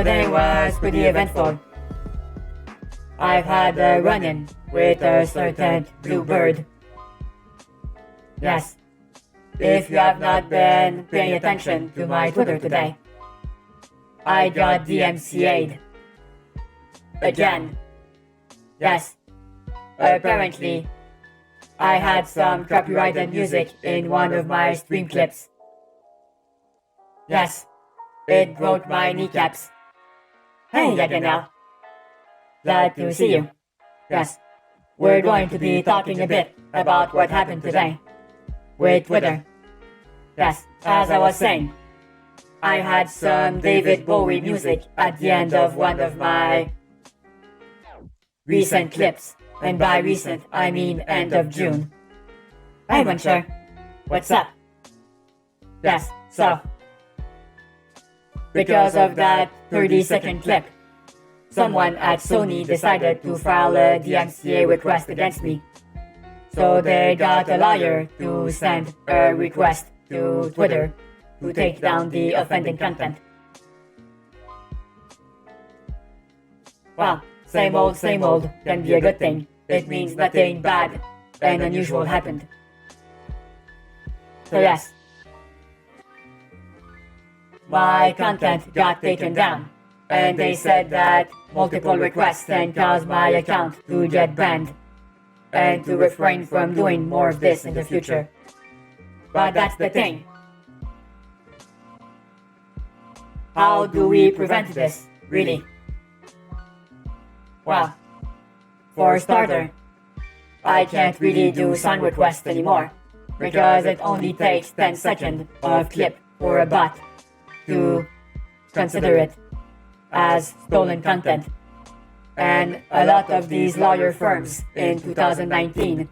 Today was pretty eventful. I've had a run-in with a certain bluebird. Yes, if you have not been paying attention to my Twitter today, I got DMCA'd. Again. Yes, apparently, I had some copyrighted music in one of my stream clips. Yes, it broke my kneecaps. Hey again now. Glad to see you. Yes, we're going to be talking a bit about what happened today with Twitter. Yes, as I was saying, I had some David Bowie music at the end of one of my recent clips. And by recent, I mean end of June. Hey Muncher, what's up? Yes, so, because of that 30-second clip, someone at Sony decided to file a DMCA request against me. So they got a lawyer to send a request to Twitter to take down the offending content. Well, same old can be a good thing. It means nothing bad and unusual happened. So yes, my content got taken down, and they said that multiple requests can cause my account to get banned, and to refrain from doing more of this in the future. But that's the thing. How do we prevent this, really? Well, for a starter, I can't really do song requests anymore, because it only takes 10 seconds of clip for a bot to consider it as stolen content. And a lot of these lawyer firms in 2019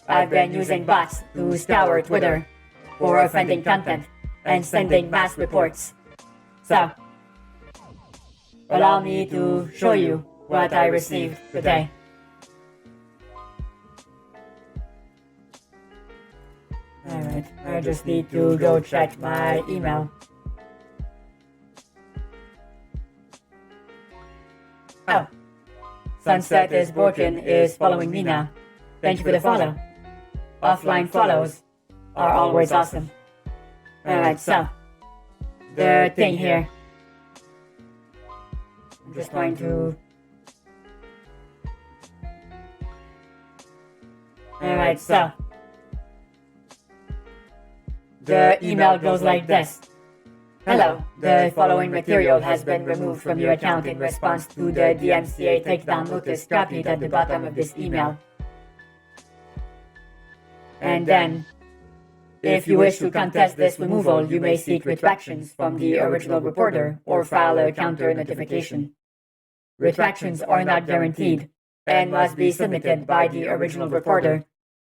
have been using bots to scour Twitter for offending content and sending mass reports. So, allow me to show you what I received today. Alright, I just need to go check my email. Oh, Sunset Is Broken is following me now. Thank you for the follow. Offline follows are always awesome. Alright, so, the thing here. I'm just going to... Alright, so, the email goes like this. Hello, the following material has been removed from your account in response to the DMCA takedown notice copied at the bottom of this email. And then, if you wish to contest this removal, you may seek retractions from the original reporter or file a counter notification. Retractions are not guaranteed and must be submitted by the original reporter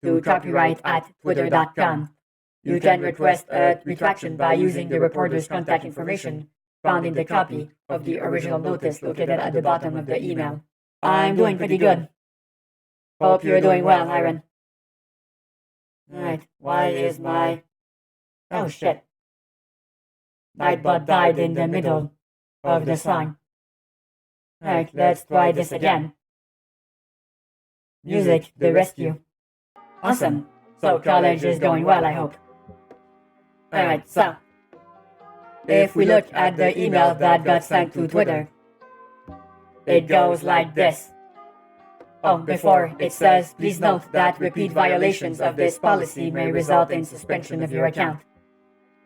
to copyright@twitter.com. You can request a retraction by using the reporter's contact information found in the copy of the original notice located at the bottom of the email. I'm doing pretty good. Hope you're doing well, Hiron. Alright, why is my... Oh shit. Nightbot died in the middle of the song. Alright, let's try this again. Music, the rescue. Awesome. So college is going well, I hope. Alright, so, if we look at the email that got sent to Twitter, it goes like this. Oh, before, it says, please note that repeat violations of this policy may result in suspension of your account.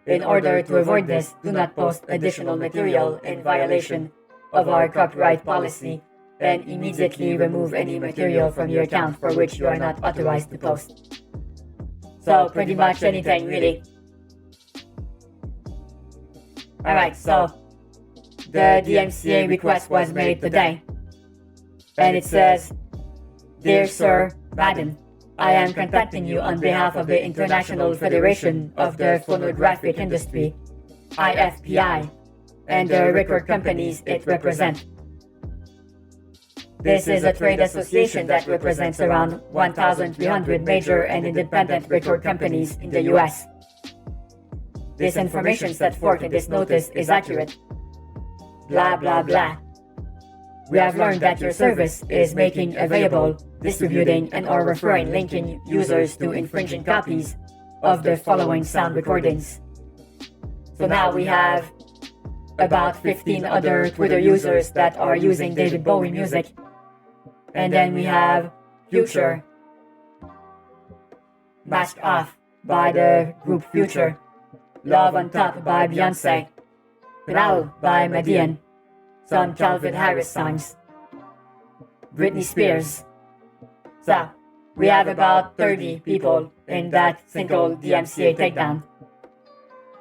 In order to avoid this, do not post additional material in violation of our copyright policy, and immediately remove any material from your account for which you are not authorized to post. So, pretty much anything, really. Alright, so, the DMCA request was made today, and it says, Dear Sir Madden, I am contacting you on behalf of the International Federation of the Phonographic Industry, IFPI, and the record companies it represents. This is a trade association that represents around 1,300 major and independent record companies in the US. This information set forth in this notice is accurate. blah blah blah. We have learned that your service is making available, distributing, and or referring linking users to infringing copies of the following sound recordings. So now we have about 15 other Twitter users that are using David Bowie music. And then we have Future, Mask Off by the group Future, Love on Top by Beyonce, Penal by Median, some Calvin Harris songs, Britney Spears. So, we have about 30 people in that single DMCA takedown.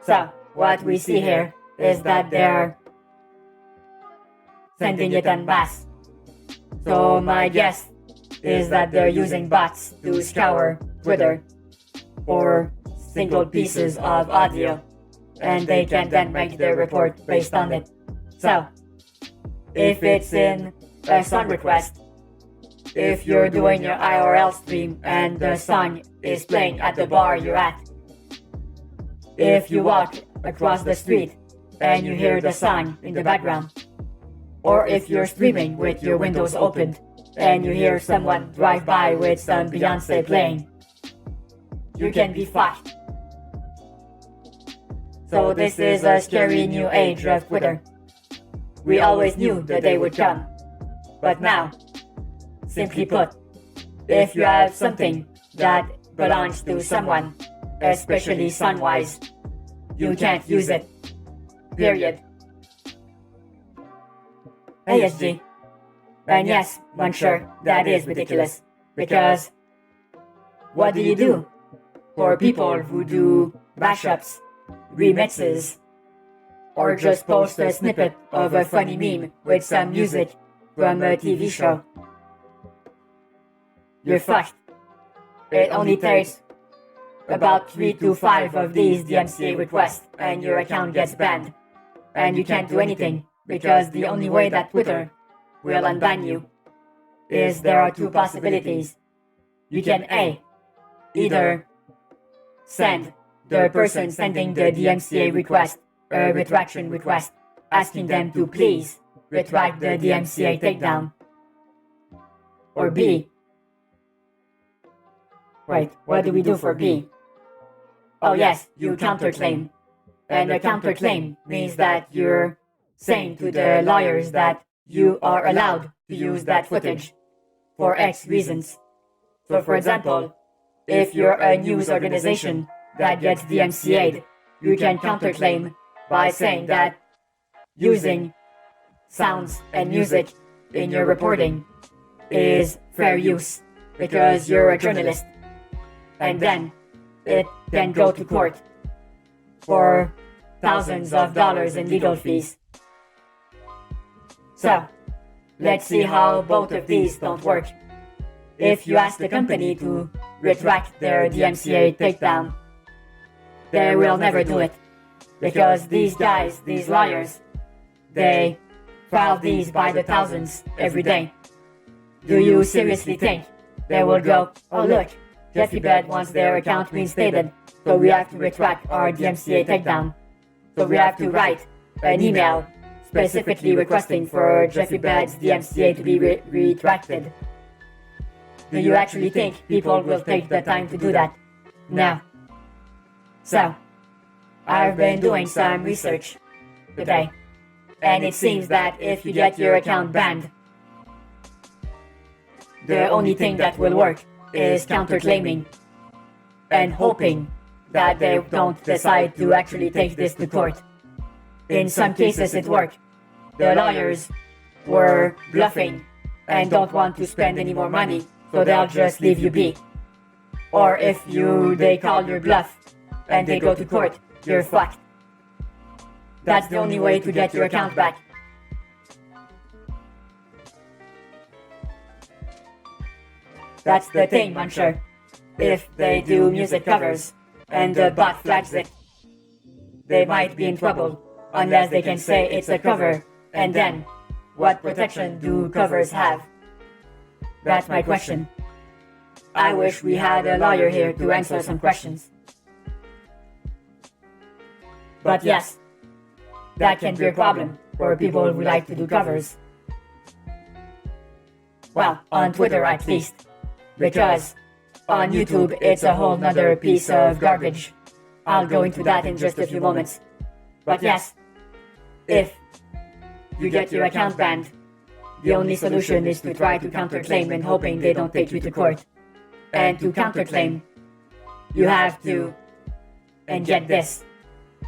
So, what we see here is that they're sending it en masse. So my guess is that they're using bots to scour Twitter for single pieces of audio, and they can then make their report based on it. So, if it's in a song request, if you're doing your IRL stream and the song is playing at the bar you're at, if you walk across the street and you hear the song in the background, or if you're streaming with your windows opened and you hear someone drive by with some Beyonce playing, you can be fucked. So this is a scary new age of Twitter. We always knew the day would come, but now, simply put, if you have something that belongs to someone, especially son-wise, you can't use it. Period. ASG. And yes, I'm sure that is ridiculous, because what do you do for people who do mashups, remixes, or just post a snippet of a funny meme with some music from a TV show? You're fucked. It only takes about 3 to 5 of these DMCA requests and your account gets banned. And you can't do anything, because the only way that Twitter will unban you is there are two possibilities. You can A, either send the person sending the DMCA request a retraction request, asking them to please retract the DMCA takedown. Or B, wait, what do we do for B? Oh yes, you counterclaim. And a counterclaim means that you're saying to the lawyers that you are allowed to use that footage for X reasons. So for example, if you're a news organization that gets DMCA'd, you can counterclaim by saying that using sounds and music in your reporting is fair use because you're a journalist. And then it can go to court for thousands of dollars in legal fees. So, let's see how both of these don't work. If you ask the company to retract their DMCA takedown, they will never do it. Because these guys, these lawyers, they file these by the thousands every day. Do you seriously think they will go, oh look, Jeffy Bed wants their account reinstated, so we have to retract our DMCA takedown. So we have to write an email specifically requesting for Jeffy Bed's DMCA to be retracted. Do you actually think people will take the time to do that? No. So, I've been doing some research today, and it seems that if you get your account banned, the only thing that will work is counterclaiming and hoping that they don't decide to actually take this to court. In some cases it worked. The lawyers were bluffing and don't want to spend any more money, so they'll just leave you be. Or if they call your bluff and they go to court, you're fucked. That's the only way to get your account back. That's the thing, Muncher. If they do music covers and the bot flags it, they might be in trouble unless they can say it's a cover, and then what protection do covers have? That's my question. I wish we had a lawyer here to answer some questions. But yes, that can be a problem for people who like to do covers. Well, on Twitter at least. Because on YouTube it's a whole nother piece of garbage. I'll go into that in just a few moments. But yes, if you get your account banned, the only solution is to try to counterclaim and hoping they don't take you to court. And to counterclaim, you have to, and get this,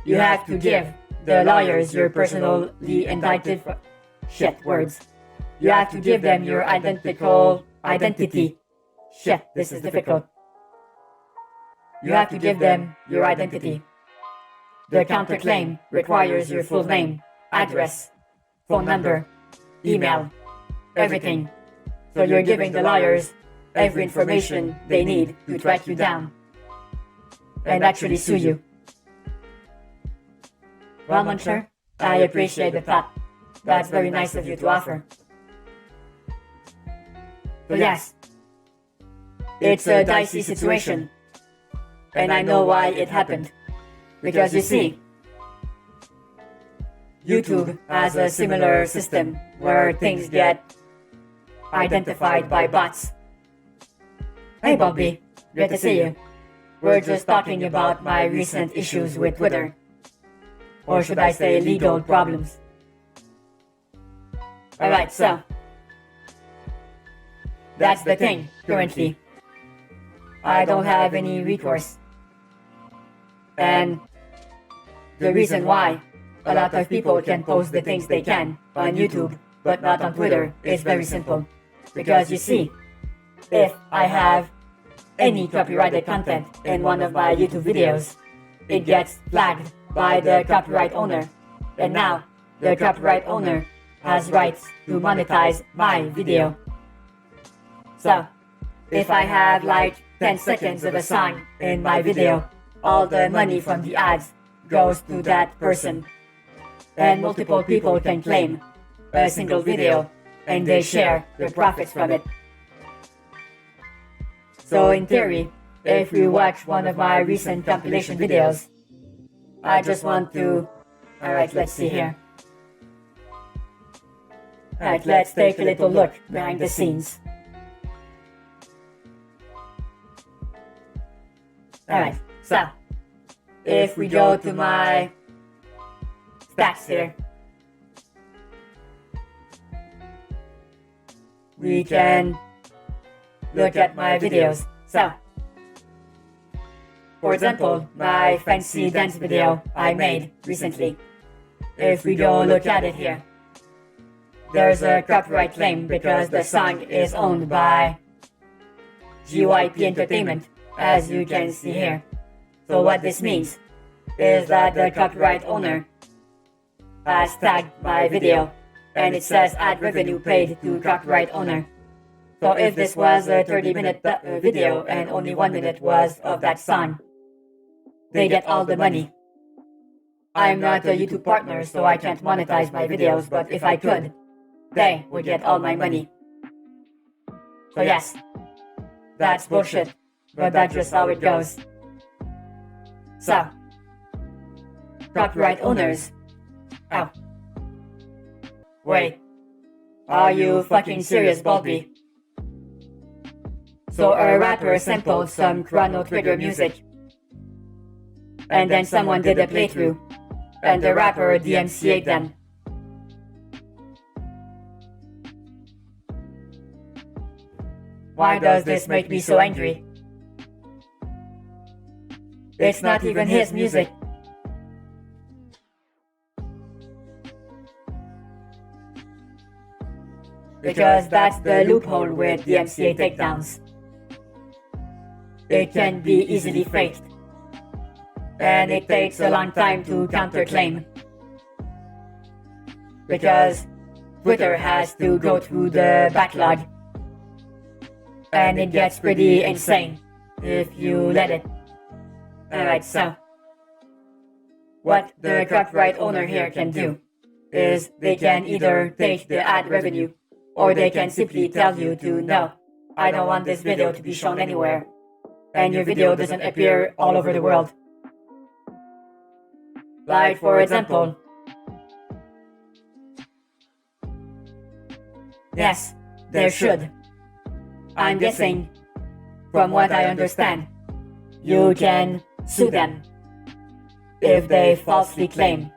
you have to give the lawyers your personally indicted words. You have to give them your identity. Shit, this is difficult. You have to give them your identity. The counterclaim requires your full name, address, phone number, email, everything. So you're giving the lawyers every information they need to track you down and actually sue you. Well, Muncher, I appreciate the thought. That's very nice of you to offer. But yes, it's a dicey situation, and I know why it happened. Because you see, YouTube has a similar system where things get identified by bots. Hey Bobby, good to see you. We're just talking about my recent issues with Twitter. Or should I say legal problems. Alright, so that's the thing, currently. I don't have any recourse. And the reason why a lot of people can post the things they can on YouTube, but not on Twitter, is very simple. Because you see, if I have any copyrighted content in one of my YouTube videos, it gets flagged by the copyright owner. And now, the copyright owner has rights to monetize my video. So, if I have like 10 seconds of a song in my video, all the money from the ads goes to that person. And multiple people can claim a single video and they share the profits from it. So in theory, if you watch one of my recent compilation videos, I just want to... Alright, let's see here. Alright, let's take a little look behind the scenes. Alright, so if we go to my stats here, we can look at my videos. So, for example, my fancy dance video I made recently. If we go look at it here, there's a copyright claim because the song is owned by GYP Entertainment, as you can see here. So what this means is that the copyright owner has tagged my video and it says ad revenue paid to copyright owner. So if this was a 30-minute video and only 1 minute was of that song, they get all the money. I'm not a YouTube partner, so I can't monetize my videos, but if I could, they would get all my money. So yes, that's bullshit, but that's just how it goes. So, copyright owners. Oh. Wait. Are you fucking serious, Bobby? So a rapper sampled some Chrono Trigger music, and then someone did a playthrough, and the rapper DMCA'd them. Why does this make me so angry? It's not even his music. Because that's the loophole with DMCA takedowns. It can be easily faked. And it takes a long time to counterclaim. Because Twitter has to go through the backlog. And it gets pretty insane if you let it. Alright, so what the copyright owner here can do is they can either take the ad revenue or they can simply tell you to no, I don't want this video to be shown anywhere and your video doesn't appear all over the world. Like for example, Yes, there should. I'm guessing, from what I understand, you can sue them if they falsely claim,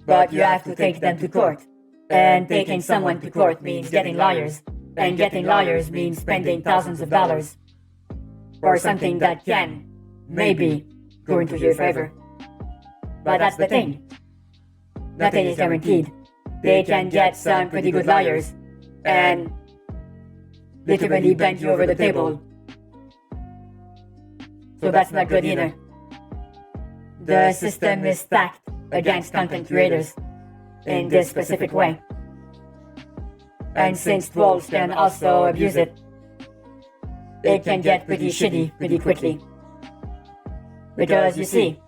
but you have to take them to court. And taking someone to court means getting lawyers, and getting lawyers means spending thousands of dollars for something that can, maybe, go into your favor. But that's the thing. Nothing is guaranteed. They can get some pretty good lawyers and literally bend you over the table. So that's not good either. The system is stacked against content creators in this specific way. And since trolls can also abuse it, it can get pretty shitty pretty quickly. Because you see,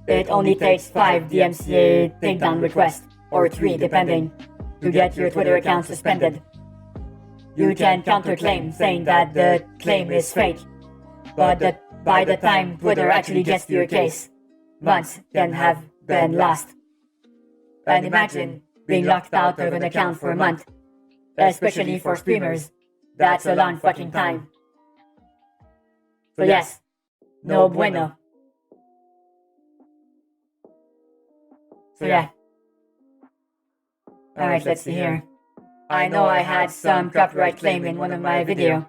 it only takes 5 DMCA takedown requests, or 3 depending, to get your Twitter account suspended. You can counterclaim saying that the claim is fake, but by the time Twitter actually gets to your case, months can have been lost. And imagine being locked out of an account for a month, especially for streamers. That's a long fucking time. So yes, no bueno. So yeah. Alright, let's see here. I know I had some copyright claim in one of my videos,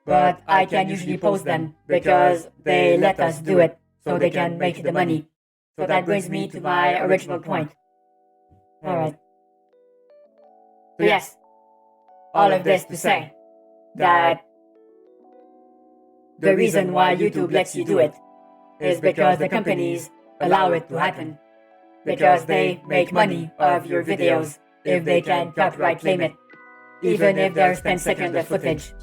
but I can usually post them because they let us do it so they can make the money. So that brings me to my original point. Alright. So yes, all of this to say that the reason why YouTube lets you do it is because the companies allow it to happen. Because they make money of your videos if they can copyright claim it, even if there's 10 seconds of footage.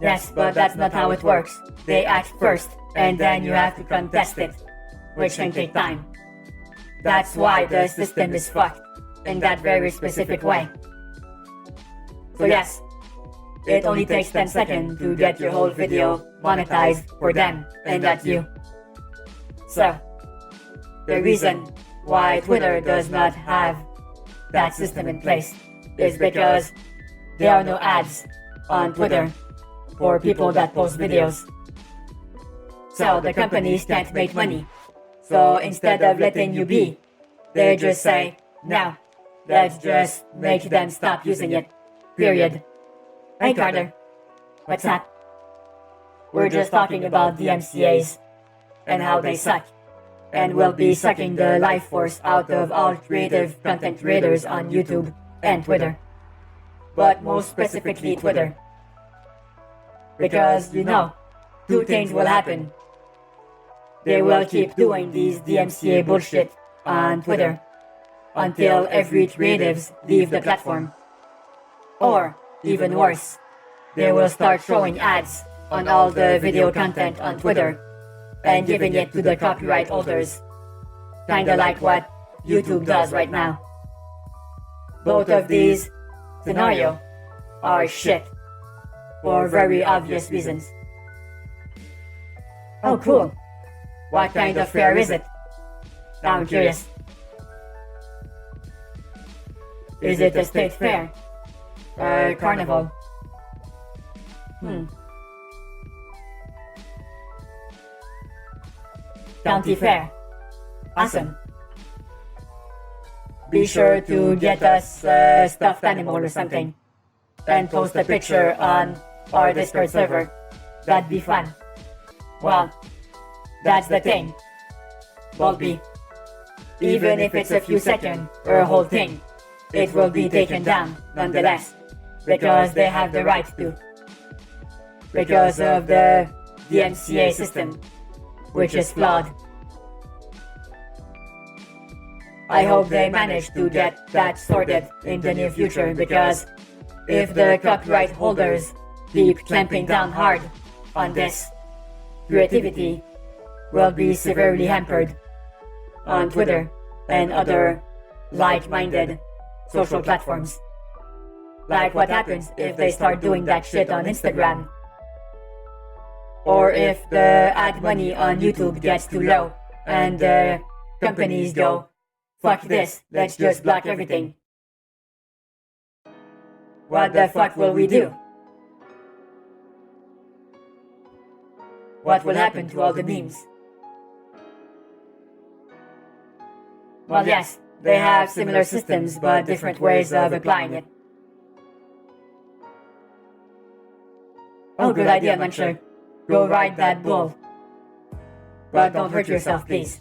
Yes, but that's not how it works. They act first, and then you have to contest it, which can take time. That's why the system is fucked, in that very specific way. So yes, it only takes 10 seconds to get your whole video monetized for them, and not you. So, the reason why Twitter does not have that system in place is because there are no ads on Twitter for people that post videos. So the companies can't make money. So instead of letting you be, they just say, no, let's just make them stop using it. Period. Hey Carter, what's up? We're just talking about DMCAs and how they suck, and will be sucking the life force out of all creative content creators on YouTube and Twitter. But most specifically Twitter. Because, you know, 2 things will happen. They will keep doing these DMCA bullshit on Twitter until every creatives leave the platform. Or, even worse, they will start showing ads on all the video content on Twitter and giving it to the copyright holders. Kinda like what YouTube does right now. Both of these scenarios are shit for very obvious reasons. Oh cool. What kind of fair is it? I'm curious. Is it a state fair? Carnival? County fair. Awesome. Be sure to get us a stuffed animal or something and post a picture on our Discord server. That'd be fun. Well, that's the thing. Will be. Even if it's a few seconds or a whole thing, it will be taken down nonetheless, because they have the right to. Because of the DMCA system, which is flawed. I hope they manage to get that sorted in the near future, because if the copyright holders keep clamping down hard on this, creativity will be severely hampered on Twitter and other like-minded social platforms. Like what happens if they start doing that shit on Instagram, or if the ad money on YouTube gets too low and companies go, fuck this, let's just block everything. What the fuck will we do? What will happen to all the memes? Well, yes, they have similar systems but different ways of applying it. Oh, good idea, Muncher. Go ride that bull. But don't hurt yourself, please.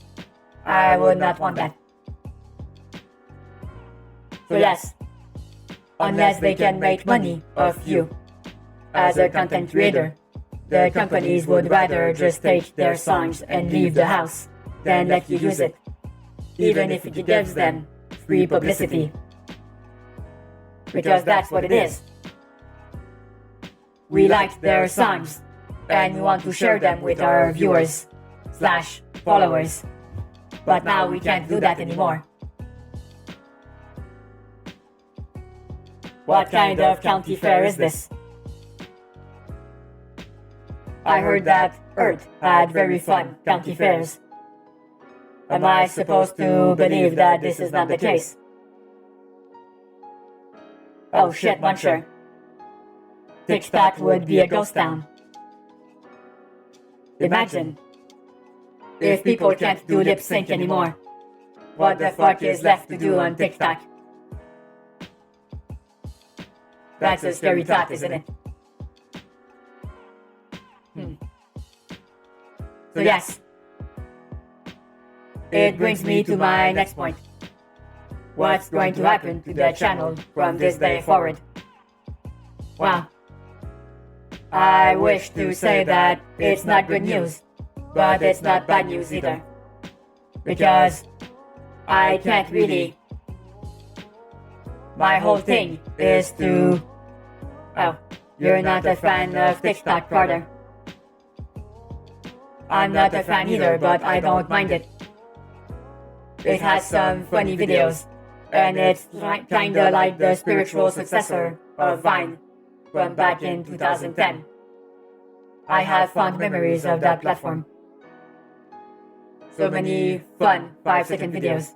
I would not want that. So yes, unless they can make money off you as a content creator, the companies would rather just take their songs and leave the house than let you use it, even if it gives them free publicity. Because that's what it is. We like their songs, and we want to share them with our viewers/followers. But now we can't do that anymore. What kind of county fair is this? I heard that Earth had very fun county fairs. Am I supposed to believe that this is not the case? Oh shit, Muncher. TikTok would be a ghost town. Imagine. If people can't do lip sync anymore, what the fuck is left to do on TikTok? That's a scary thought, isn't it? So yes, it brings me to my next point. What's going to happen to the channel from this day forward? Wow. I wish to say that it's not good news, but it's not bad news either. Because I can't really. My whole thing is to. Oh, you're not a fan of TikTok, Carter. I'm not a fan either, but I don't mind it. It has some funny videos, and it's kinda like the spiritual successor of Vine from back in 2010. I have fond memories of that platform. So many fun 5-second videos.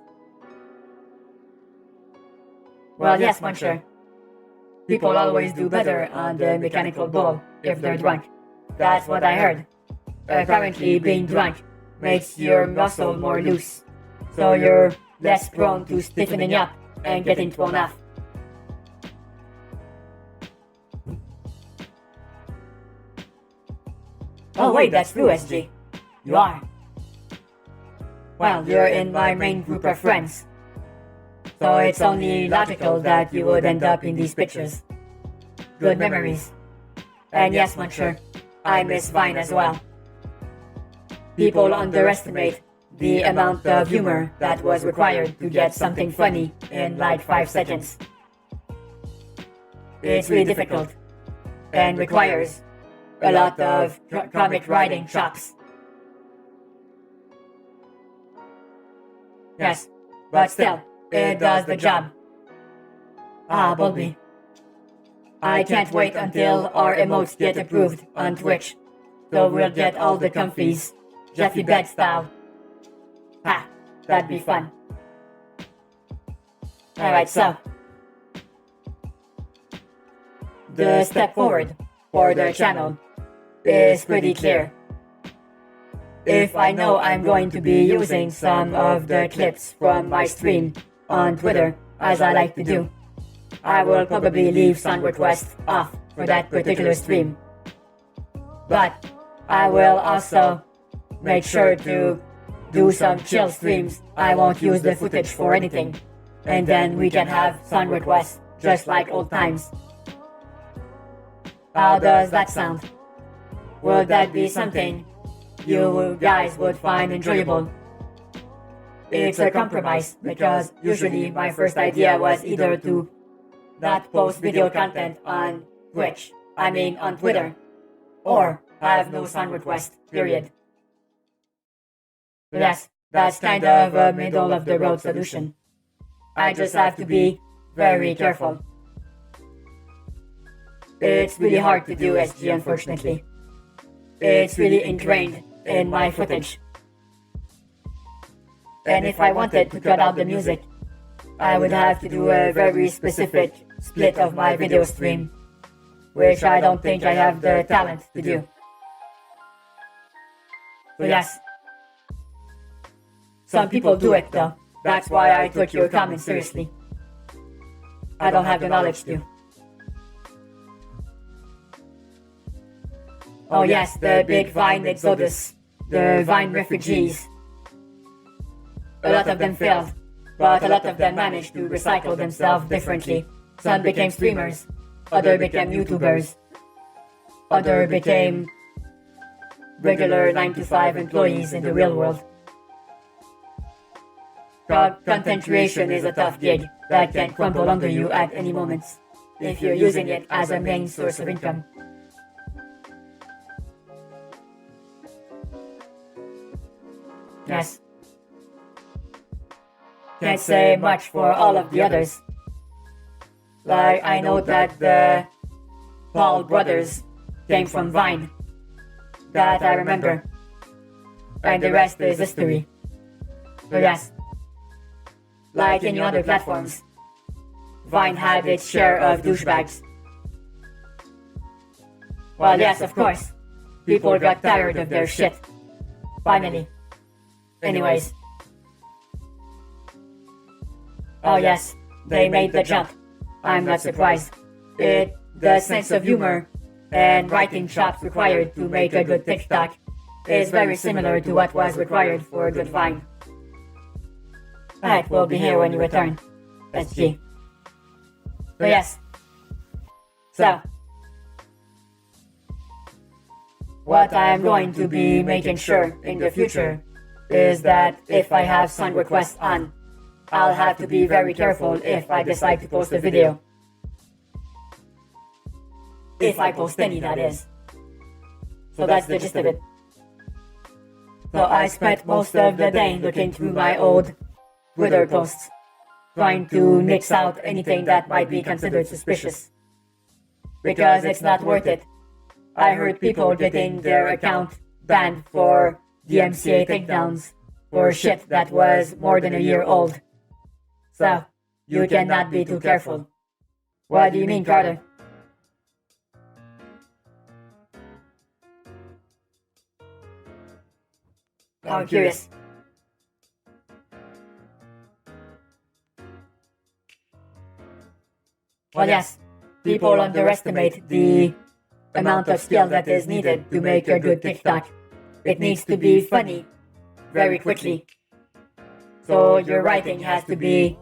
Well, yes, Muncher. People always do better on the mechanical bull if they're drunk. That's what I heard. Apparently, being drunk makes your muscle more loose, so you're less prone to stiffening up and getting thrown off. Oh wait, that's true, SG. You are. Well, you're in my main group of friends, so it's only logical that you would end up in these pictures. Good memories. And yes, Muncher, I miss Vine as well. People underestimate the amount of humor that was required to get something funny in like 5 seconds. It's really difficult and requires a lot of comic writing chops. Yes, but still, it does the job. Ah, Bulby. I can't wait until our emotes get approved on Twitch, so we'll get all the comfies, Jeffy Bed style. Ha, that'd be fun. Alright, so. The step forward for the channel is pretty clear. If I know I'm going to be using some of the clips from my stream on Twitter, as I like to do, I will probably leave song requests off for that particular stream. But I will also make sure to do some chill streams. I won't use the footage for anything. And then we can have song requests just like old times. How does that sound? Would that be something you guys would find enjoyable? It's a compromise because usually my first idea was either to not post video content on on Twitter, or have no song request, period. Yes, that's kind of a middle of the road solution. I just have to be very careful. It's really hard to do, SG, unfortunately. It's really ingrained in my footage. And if I wanted to cut out the music, I would have to do a very specific split of my video stream, which I don't think I have the talent to do. So yes, some people do it though. That's why I took your comments seriously. I don't have the knowledge to. Oh yes, the big Vine exodus, the Vine refugees. A lot of them failed, but a lot of them managed to recycle themselves differently. Some became streamers, others became YouTubers, others became regular 9-to-5 employees in the real world. Content creation is a tough gig that can crumble under you at any moment if you're using it as a main source of income. Yes. Can't say much for all of the others. Like, I know that the Paul brothers came from Vine. That I remember. And the rest is history. So yes. Like any other platforms, Vine had its share of douchebags. Well, yes, of course. People got tired of their shit. Finally. Anyways. Oh yes, they made the jump. I'm not surprised. The sense of humor and writing chops required to make a good TikTok is very similar to what was required for a good Vine. Alright, we'll be here when you return. That's G. So yes. So, what I'm going to be making sure in the future is that if I have song requests on, I'll have to be very careful if I decide to post a video. If I post any, that is. So that's the gist of it. So I spent most of the day looking through my old Twitter posts, trying to nix out anything that might be considered suspicious. Because it's not worth it. I heard people getting their account banned for DMCA takedowns for shit that was more than a year old. So, you cannot be too careful. What do you mean, Carter? I'm curious. Well, yes, people underestimate the amount of skill that is needed to make a good TikTok. It needs to be funny very quickly. So your writing has to be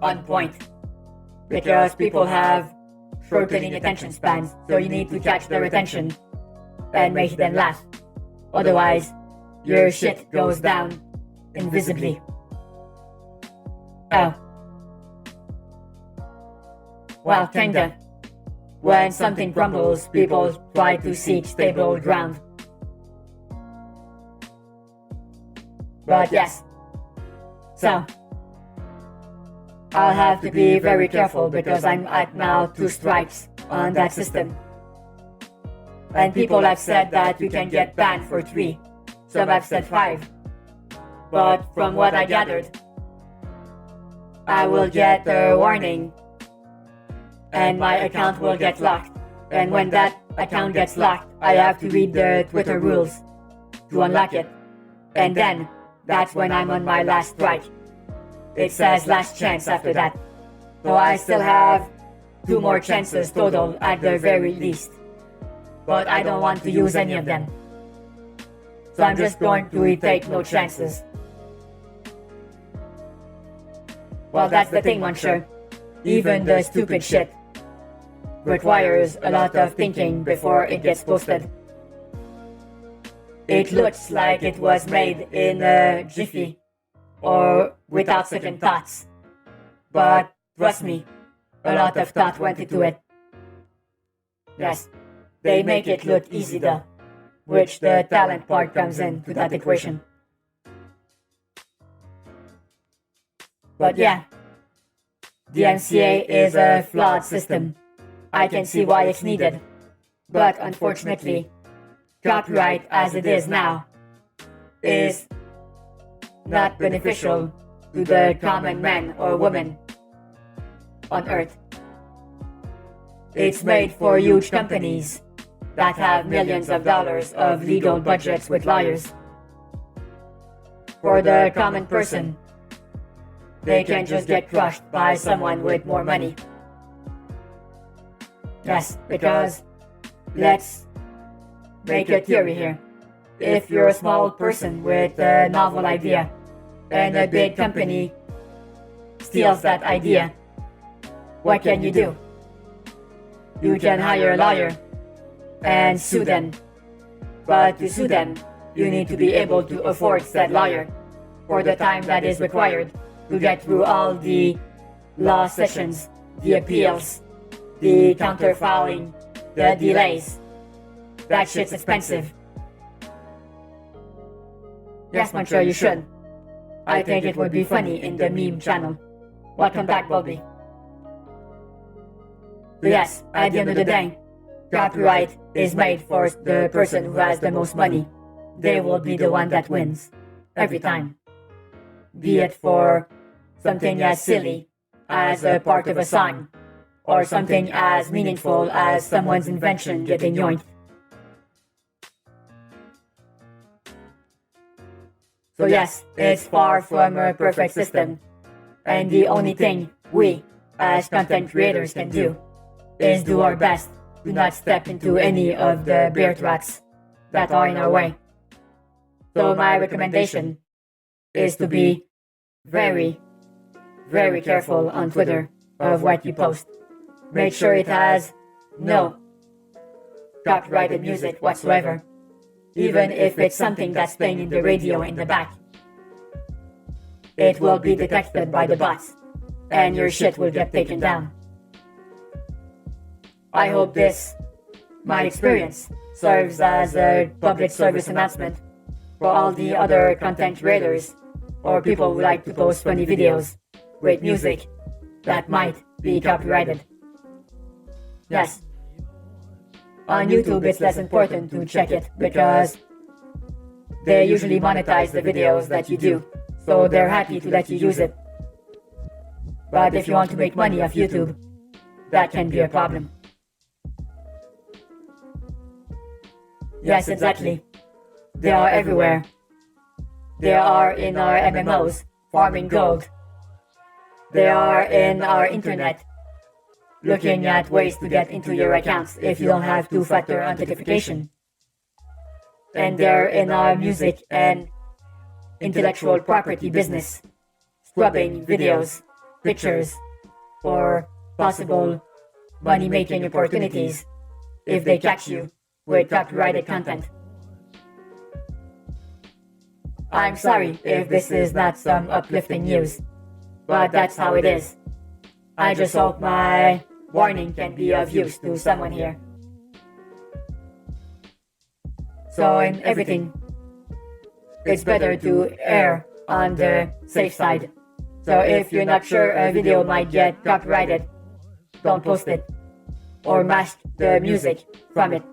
on point. Because people have shortening attention spans, so you need to catch their attention and make them laugh. Otherwise, your shit goes down invisibly. Oh. Well, kinda. When something crumbles, people try to seek stable ground. But yes. So, I'll have to be very careful because I'm at now 2 strikes on that system. And people have said that you can get banned for 3. Some have said 5. But from what I gathered, I will get a warning and my account will get locked. And when that account gets locked, I have to read the Twitter rules to unlock it. And then, that's when I'm on my last strike. It says last chance after that. So I still have 2 more chances total at the very least. But I don't want to use any of them. So I'm just going to take no chances. Well, that's the thing, Muncher. Even the stupid shit requires a lot of thinking before it gets posted. It looks like it was made in a jiffy or without second thoughts. But trust me, a lot of thought went into it. Yes, they make it look easy though, which the talent part comes into that equation. But yeah, DMCA is a flawed system. I can see why it's needed. But unfortunately, copyright as it is now is not beneficial to the common man or woman on earth. It's made for huge companies that have millions of dollars of legal budgets with lawyers. For the common person, they can just get crushed by someone with more money. Yes, because let's make a theory here. If you're a small person with a novel idea and a big company steals that idea, what can you do? You can hire a lawyer and sue them. But to sue them, you need to be able to afford said lawyer for the time that is required to get through all the law sessions, the appeals, the counterfiling, the delays. That shit's expensive. Yes, Montreal, you should. I think it would be funny in the meme channel. Welcome back, Bobby. But yes, at the end of the day, copyright is made for the person who has the most money. They will be the one that wins. Every time. Be it for something as silly as a part of a song, or something as meaningful as someone's invention getting yoinked. So yes, it's far from a perfect system, and the only thing we, as content creators, can do is do our best to not step into any of the bear traps that are in our way. So my recommendation is to be very, very careful on Twitter of what you post. Make sure it has no copyrighted music whatsoever, even if it's something that's playing in the radio in the back. It will be detected by the bots, and your shit will get taken down. I hope this, my experience, serves as a public service announcement for all the other content creators or people who like to post funny videos with music that might be copyrighted. Yes. On YouTube, it's less important to check it because they usually monetize the videos that you do, so they're happy to let you use it. But if you want to make money off YouTube, that can be a problem. Yes, exactly. They are everywhere. They are in our MMOs, farming gold. They are in our internet, looking at ways to get into your accounts if you don't have two-factor authentication. And they're in our music and intellectual property business, scrubbing videos, pictures, for possible money-making opportunities if they catch you with copyrighted content. I'm sorry if this is not some uplifting news, but that's how it is. I just hope my warning can be of use to someone here. So in everything, it's better to err on the safe side. So if you're not sure a video might get copyrighted, don't post it, or mask the music from it.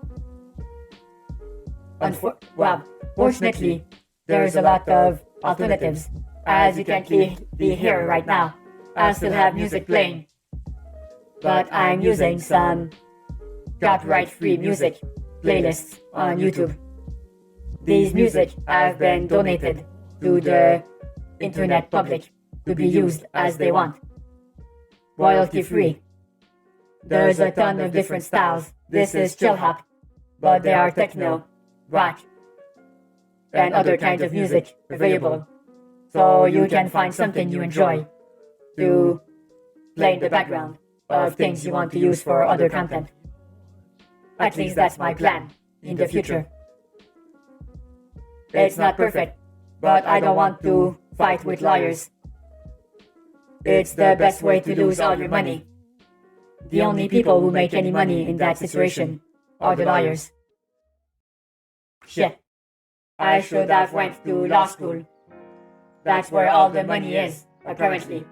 Fortunately, there's a lot of alternatives. As you can clearly hear right now, I still have music playing, but I'm using some copyright-free music playlists on YouTube. These music have been donated to the internet public to be used as they want. Royalty-free. There's a ton of different styles. This is chill hop, but there are techno, rock, and other kinds of music available. So you can find something you enjoy to play in the background of things you want to use for other content. At least that's my plan in the future. It's not perfect, but I don't want to fight with lawyers. It's the best way to lose all your money. The only people who make any money in that situation are the lawyers. Shit. I should have went to law school. That's where all the money is, apparently.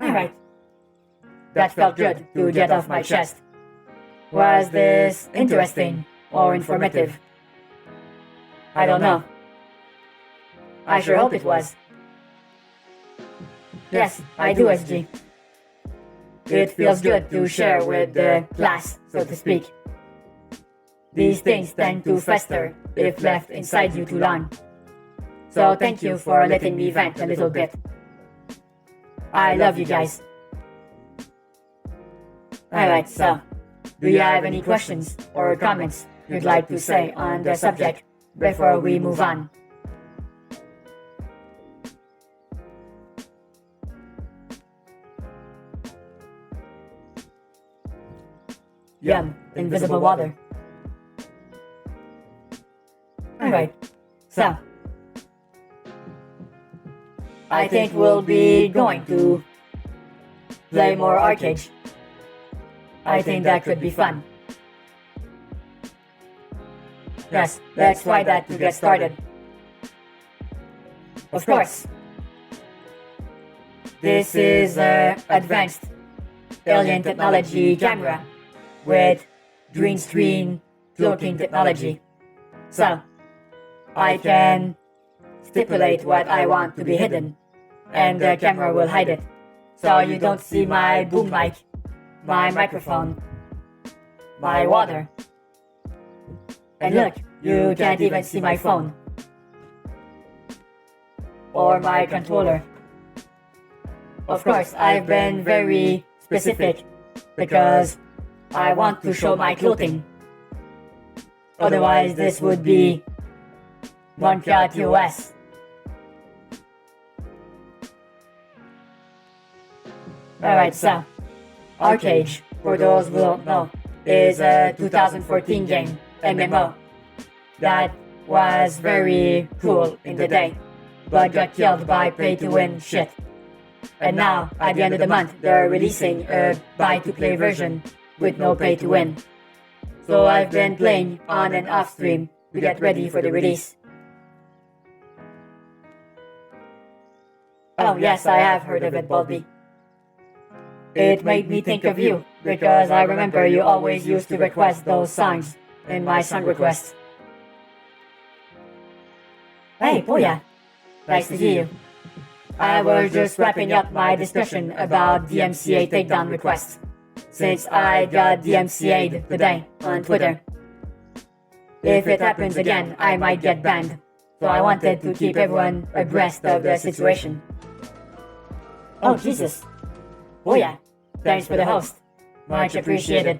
Alright. That felt good to get off my chest. Was this interesting or informative? I don't know. I sure hope it was. Yes, I do, SG. It feels good to share with the class, so to speak. These things tend to fester if left inside you too long. So thank you for letting me vent a little bit. I love you guys. Alright, so, do you have any questions or comments you'd like to say on the subject before we move on? Yum, invisible water. Alright, so, I think we'll be going to play more arcade. I think that could be fun. Yes, let's try that to get started. Of course. This is an advanced alien technology camera with green screen cloaking technology. So, I can stipulate what I want to be hidden, and the camera will hide it. So you don't see my boom mic, my microphone, my water. And look, you can't even see my phone or my controller. Of course, I've been very specific because I want to show my clothing. Otherwise, this would be Montreal TOS. Alright, so, Arcade, for those who don't know, is a 2014 game, MMO, that was very cool in the day, but got killed by pay-to-win shit. And now, at the end of the month, they're releasing a buy-to-play version with no pay-to-win. So I've been playing on and off stream to get ready for the release. Oh yes, I have heard of it, Bulby. It made me think of you, because I remember you always used to request those songs in my song requests. Hey, Booyah! Nice to see you. I was just wrapping up my discussion about DMCA takedown requests, since I got DMCA'd today on Twitter. If it happens again, I might get banned, so I wanted to keep everyone abreast of the situation. Oh, Jesus. Booyah. Thanks for the host. Much appreciated.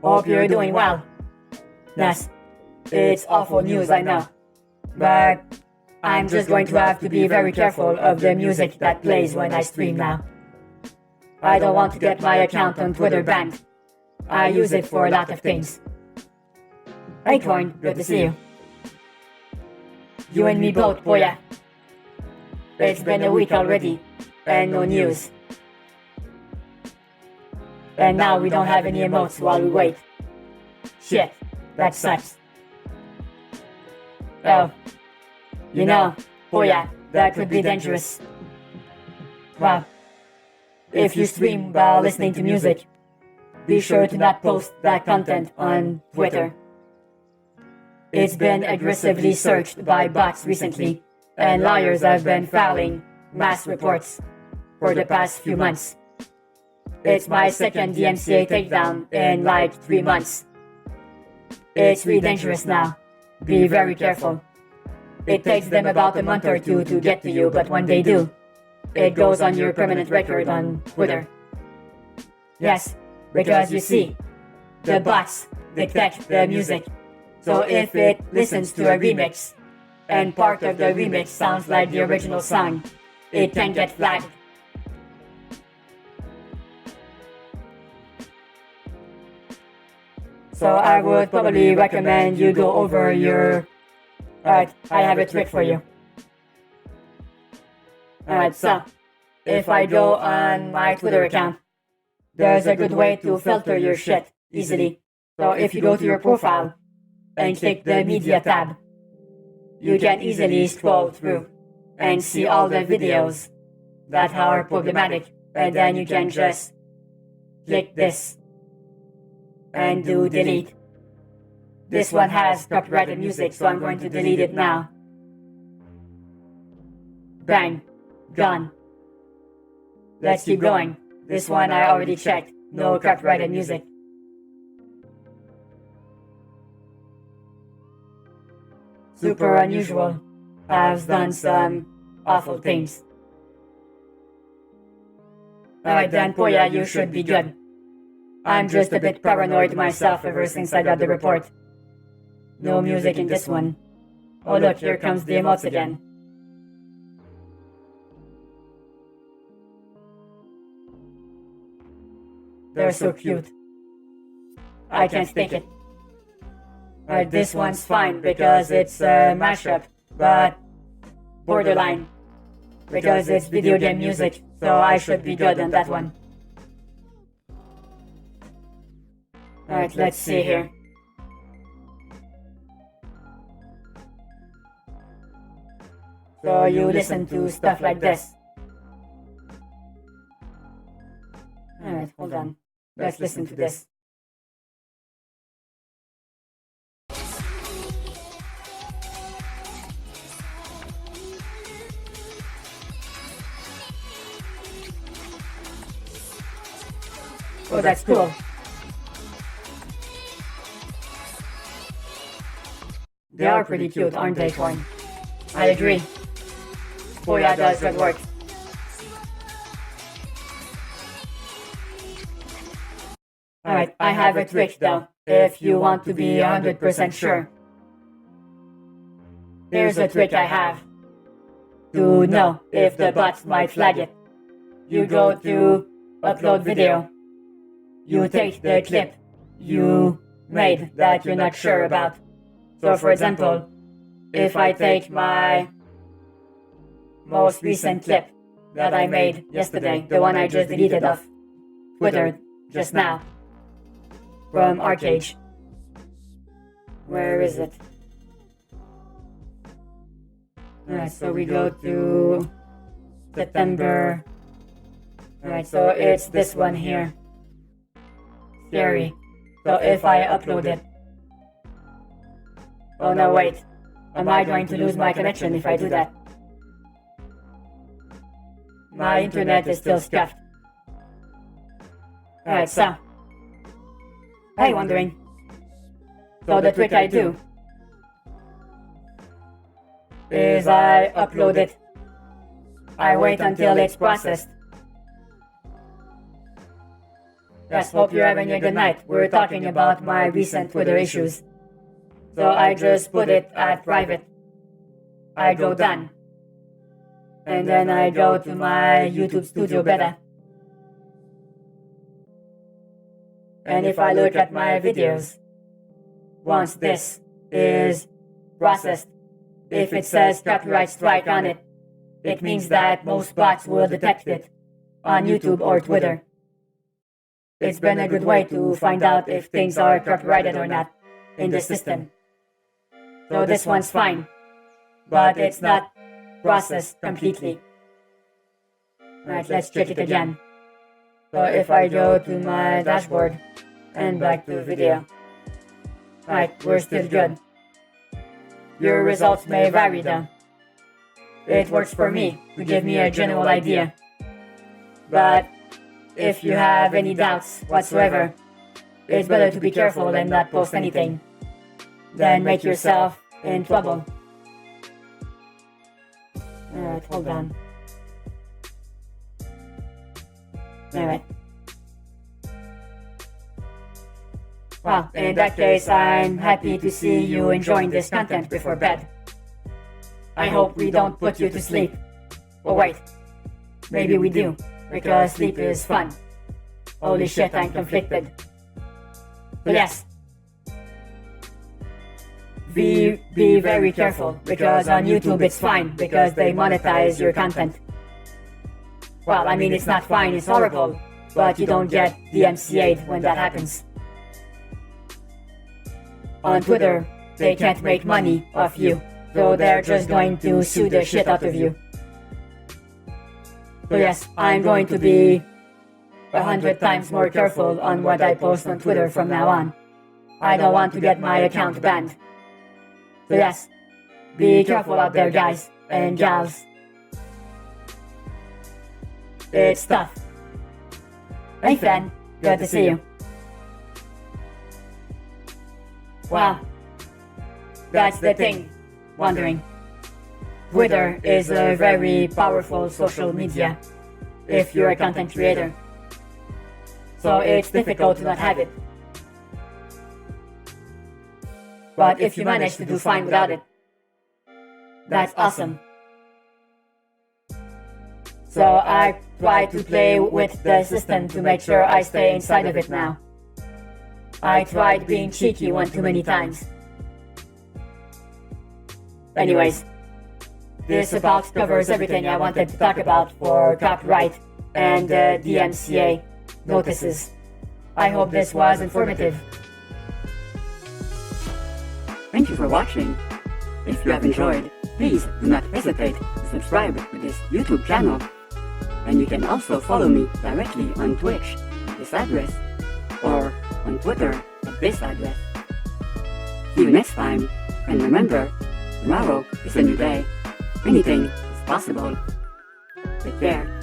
Hope you're doing well. Yes, it's awful news, I know. But I'm just going to have to be very careful of the music that plays when I stream now. I don't want to get my account on Twitter banned. I use it for a lot of things. Hey Corn, good to see you. You and me both, Booyah. It's been a week already, and no news. And now we don't have any emotes while we wait. Shit, that sucks. Oh, you know, Booyah, that could be dangerous. Wow. If you stream while listening to music, be sure to not post that content on Twitter. It's been aggressively searched by bots recently, and lawyers have been filing mass reports for the past few months. It's my second DMCA takedown in like 3 months. It's really dangerous now. Be very careful. It takes them about a month or two to get to you, but when they do, it goes on your permanent record on Twitter. Yes, because you see, the bots detect the music. So if it listens to a remix, and part of the remix sounds like the original song, it can get flagged. So I would probably recommend you go over your... Alright, I have a trick for you. Alright, so, if I go on my Twitter account, there's a good way to filter your shit easily. So if you go to your profile and click the media tab, you can easily scroll through and see all the videos that are problematic, and then you can just click this and do delete. This one has copyrighted music, so I'm going to delete it now. Bang. Gone. Let's keep going. This one I already checked. No copyrighted music. Super unusual. I've done some awful things. Alright then, Poya, you should be good. I'm just a bit paranoid myself ever since I got the report. No music in this one. Oh look, here comes the emotes again. They're so cute. I can't take it. Alright, this one's fine because it's a mashup, but borderline. Because it's video game music, so I should be good on that one. Alright, let's see here. So you listen to stuff like this. Alright, hold on. Let's listen to this. Oh, that's cool. They are pretty cute, aren't they, Coin? I agree. Poya does good work. Alright, I have a trick though, if you want to be 100% sure. Here's a trick I have. To know if the bots might flag it. You go to upload video. You take the clip you made that you're not sure about. So for example, if I take my most recent clip that I made yesterday, the one I just deleted off Twitter just now, from Arcade. Where is it? Alright, so we go to September. Alright, so it's this one here. Scary. So if I upload it. Oh no, wait. Am I going to lose my connection if I do that? My internet is still scuffed. Alright, so. Hey, wondering. So the trick I do is I upload it. I wait until it's processed. Yes, hope you're having a good night. We're talking about my recent Twitter issues. So I just put it at private. I go done. And then I go to my YouTube Studio Beta. And if I look at my videos, once this is processed, if it says copyright strike on it, it means that most bots will detect it on YouTube or Twitter. It's been a good way to find out if things are copyrighted or not in the system. So this one's fine, but it's not processed completely. Alright, let's check it again. So if I go to my dashboard and back to video. Alright, we're still good. Your results may vary though. It works for me to give me a general idea. But if you have any doubts whatsoever, it's better to be careful and not post anything than make yourself in trouble. Alright, hold on. Alright. Well, in that case, I'm happy to see you enjoying this content before bed. I hope we don't put you to sleep. Oh wait, maybe we do, because sleep is fun. Holy shit, I'm conflicted. But yes, be very careful, because on YouTube it's fine, because they monetize your content. Well, I mean, it's not fine, it's horrible, but you don't get DMCA'd when that happens. On Twitter, they can't make money off you, so they're just going to sue the shit out of you. So yes, I'm going to be 100 times more careful on what I post on Twitter from now on. I don't want to get my account banned. So yes, be careful out there, guys and gals. It's tough. Hey Fan, good to see you. Wow, that's the thing. Wondering. Twitter is a very powerful social media if you're a content creator. So it's difficult to not have it. But if you manage to do fine without it, that's awesome. So I try to play with the system to make sure I stay inside of it now. I tried being cheeky one too many times. Anyways, this about covers everything I wanted to talk about for copyright and DMCA notices. I hope this was informative. Thank you for watching. If you have enjoyed, please do not hesitate to subscribe to this YouTube channel. And you can also follow me directly on Twitch at this address, or on Twitter at this address. See you next time, and remember, tomorrow is a new day. Anything is possible. Take care.